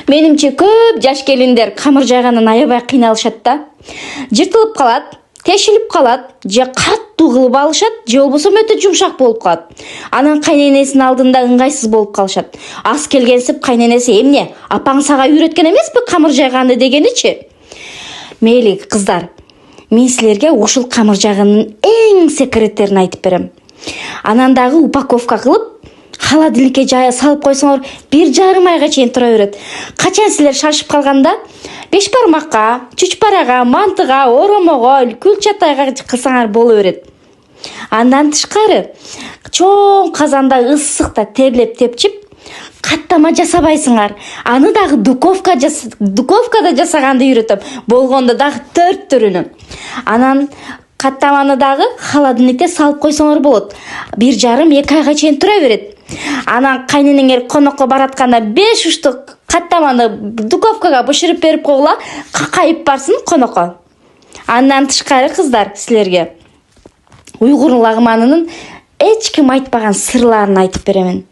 Менимче көп жаш келиндер камыр жайгандан аябай кыйналышат да. Жыртылып калат, тешилип калат, же каттуу кылып алышат, же болбосо өтө жумшак болуп калат. Анан кайненесинин алдында ыңгайсыз болуп калышат. Ас келгенсип кайненеси эмне, апаң сага үйрөткөн эмеспи камыр жайганды дегеничи? Мейли кыздар, мен силерге ушул камыр жайганын эң секреттерин айтып берем. Анан дагы упаковка кылып холодильникке жая салып койсоңор 1,5 айга чейин тура берет. Качан силер шашып калганда 5 бармакка, чучпарага, мантыга, оромого, күл чатайга кылсаңар боло берет. Андан тышкары чоң казанда ысыкта терлеп-тепчип каттама жасабайсыңар. Аны дагы духовкада жасаганды үйрөтөм. Болгондо дагы 4 түрүнү. Анан каттаманы дагы холодильникте салып койсоңор болот. 1,5-2 айга чейин тура берет. Анан кайненеңер конокко баратканда 5 уштук каттаманы духовкага бышырып берип койгула, какайып барсын конокко. Андан тышкары кыздар, силерге уйгур лагманынын эч ким айтпаган сырларын айтып беремин.